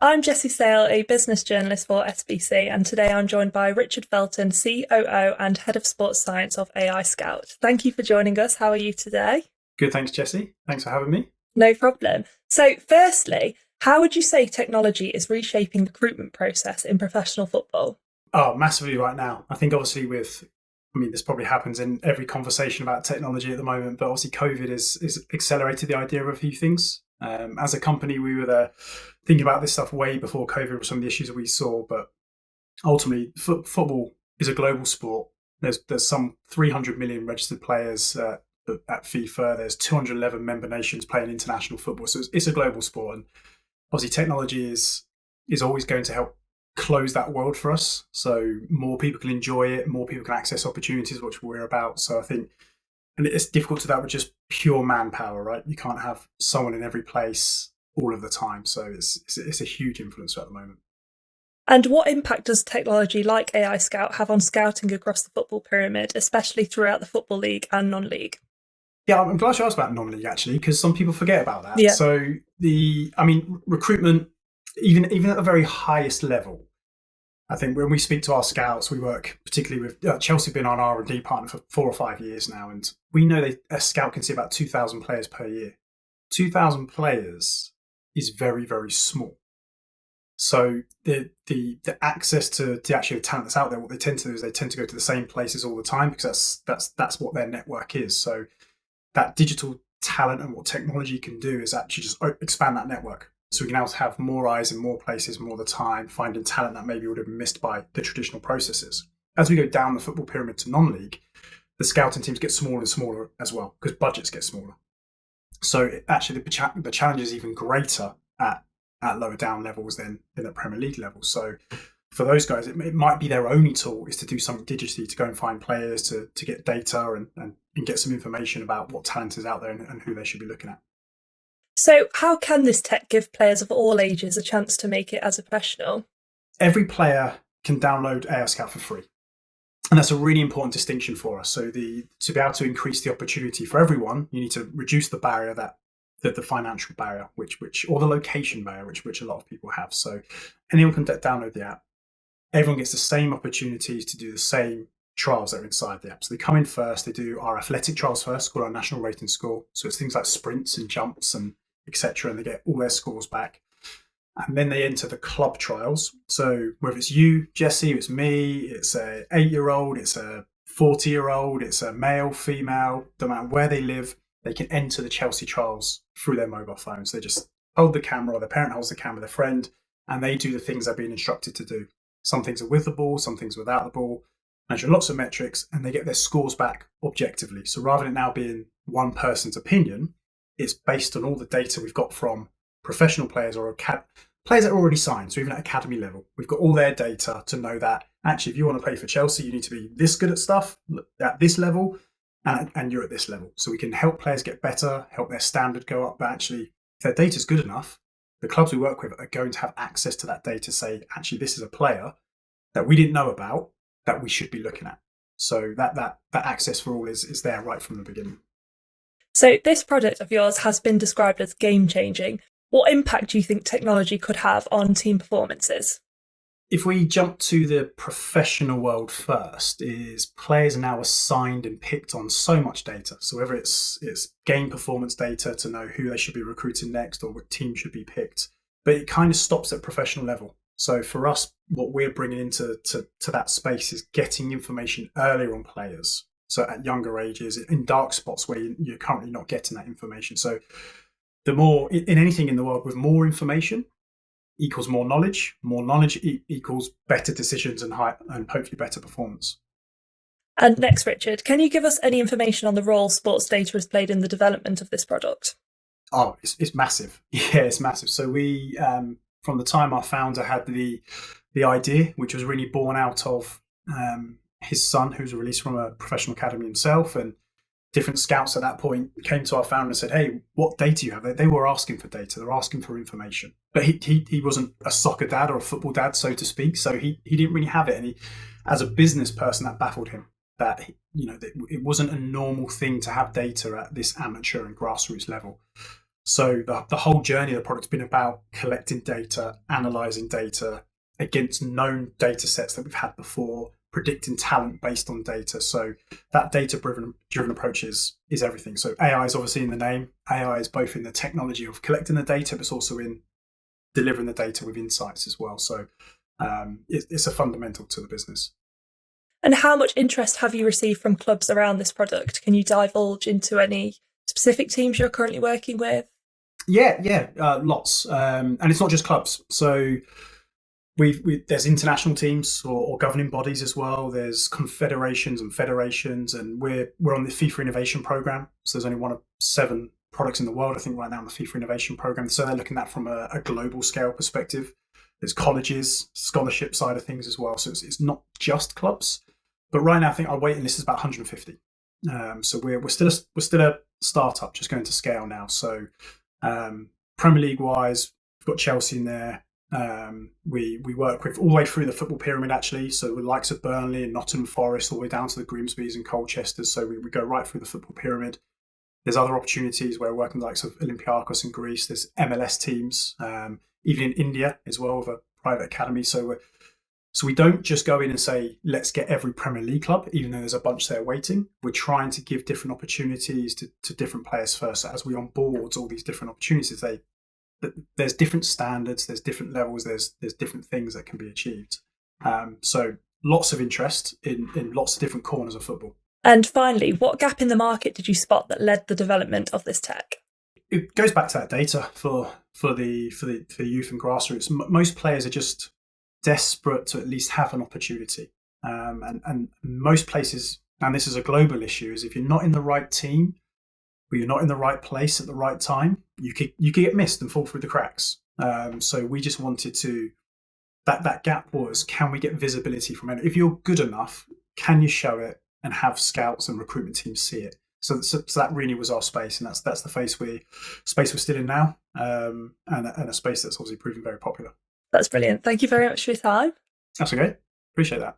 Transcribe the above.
I'm Jessie Sale, a business journalist for SBC, and today I'm joined by Richard Felton, COO and Head of Sports Science of AiSCOUT. Thank you for joining us. How are you today? Good, thanks, Jessie. Thanks for having me. No problem. So, firstly, how would you say technology is reshaping the recruitment process in professional football? Oh, massively right now. I think obviously this probably happens in every conversation about technology at the moment, but obviously COVID has accelerated the idea of a few things. As a company, we were there thinking about this stuff way before COVID with some of the issues that we saw, but ultimately football is a global sport. There's some 300 million registered players at FIFA. There's 211 member nations playing international football. So it's a global sport. And obviously technology is always going to help close that world for us. So more people can enjoy it, more people can access opportunities, which we're about. So I think, and it's difficult to that with just pure manpower, right? You can't have someone in every place all of the time. So it's a huge influence at the moment. And what impact does technology like AiSCOUT have on scouting across the football pyramid, especially throughout the Football League and non-league? Yeah, I'm glad you asked about non-league actually, because some people forget about that. Yeah. So recruitment, even at the very highest level, I think when we speak to our scouts, we work particularly with Chelsea, been on R&D partner for 4 or 5 years now, and we know that a scout can see about 2,000 players per year. 2,000 players is very, very small. So the access to actually the talent that's out there, what they tend to do is they tend to go to the same places all the time because that's what their network is. So that digital talent and what technology can do is actually just expand that network. So we can now have more eyes in more places more of the time, finding talent that maybe would have been missed by the traditional processes. As we go down the football pyramid to non-league, the scouting teams get smaller and smaller as well because budgets get smaller. So actually the challenge is even greater at lower down levels than at Premier League levels. So for those guys, it might be their only tool is to do something digitally to go and find players, to get data and get some information about what talent is out there and who they should be looking at. So how can this tech give players of all ages a chance to make it as a professional? Every player can download AiSCOUT for free. And that's a really important distinction for us. So to be able to increase the opportunity for everyone, you need to reduce the barrier the financial barrier, or the location barrier, which a lot of people have. So anyone can download the app. Everyone gets the same opportunities to do the same trials that are inside the app. So they come in first, they do our athletic trials first, called our national rating score. So it's things like sprints and jumps and etc. And they get all their scores back. And then they enter the club trials. So whether it's you, Jessie, it's me, it's a 8-year-old, it's a 40-year-old, it's a male, female, no matter where they live, they can enter the Chelsea trials through their mobile phones. They just hold the camera, or their parent holds the camera, their friend, and they do the things they're being instructed to do. Some things are with the ball, some things without the ball, measure lots of metrics, and they get their scores back objectively. So rather than it now being one person's opinion, it's based on all the data we've got from professional players or players that are already signed. So even at academy level, we've got all their data to know that actually if you want to play for Chelsea, you need to be this good at stuff at this level, and you're at this level. So we can help players get better, help their standard go up. But actually, if their data is good enough, the clubs we work with are going to have access to that data, say, actually, this is a player that we didn't know about that we should be looking at. So that access for all is there right from the beginning. So this product of yours has been described as game-changing. What impact do you think technology could have on team performances? If we jump to the professional world first, is players are now assigned and picked on so much data. So whether it's game performance data to know who they should be recruiting next or what team should be picked, but it kind of stops at professional level. So for us, what we're bringing into that space is getting information earlier on players. So at younger ages, in dark spots where you're currently not getting that information. So the more, in anything in the world, with more information equals more knowledge equals better decisions and hopefully better performance. And next, Richard, can you give us any information on the role sports data has played in the development of this product? Oh, it's massive. Yeah, it's massive. So we, from the time our founder had the idea, which was really born out of his son, who's released from a professional academy himself, and different scouts at that point came to our founder and said, "Hey, what data do you have?" They were asking for data. They're asking for information. But he wasn't a soccer dad or a football dad, so to speak. So he didn't really have it. And as a business person, that baffled him. That it wasn't a normal thing to have data at this amateur and grassroots level. So the whole journey of the product's been about collecting data, analysing data against known data sets that we've had before, predicting talent based on data. So that data-driven approach is everything. So AI is obviously in the name. AI is both in the technology of collecting the data, but it's also in delivering the data with insights as well. So it's a fundamental to the business. And how much interest have you received from clubs around this product? Can you divulge into any specific teams you're currently working with? Yeah, lots. And it's not just clubs. So there's international teams or governing bodies as well. There's confederations and federations, and we're on the FIFA Innovation Program. So there's only one of 7 products in the world, I think, right now on the FIFA Innovation Program. So they're looking at that from a global scale perspective. There's colleges, scholarship side of things as well. So it's not just clubs. But right now, I think our waiting list is about 150. So we're still a startup, just going to scale now. So Premier League wise, we've got Chelsea in there. We work with all the way through the football pyramid, actually. So with the likes of Burnley and Nottingham Forest, all the way down to the Grimsbys and Colchesters. So we go right through the football pyramid. There's other opportunities where we're working with the likes of Olympiacos in Greece. There's MLS teams, even in India as well, with a private academy. So we don't just go in and say, let's get every Premier League club, even though there's a bunch there waiting. We're trying to give different opportunities to different players first. So as we onboard all these different opportunities, there's different standards, there's different levels, there's different things that can be achieved. So lots of interest in lots of different corners of football. And finally, what gap in the market did you spot that led the development of this tech? It goes back to that data for the youth and grassroots. Most players are just desperate to at least have an opportunity. And most places, and this is a global issue, is if you're not in the right team, or you're not in the right place at the right time, you could get missed and fall through the cracks. So we just wanted to, that gap was, can we get visibility from it? If you're good enough, can you show it and have scouts and recruitment teams see it? So that really was our space, and that's the space we're still in now, and a space that's obviously proving very popular. That's brilliant. Thank you very much for your time. That's okay. Appreciate that.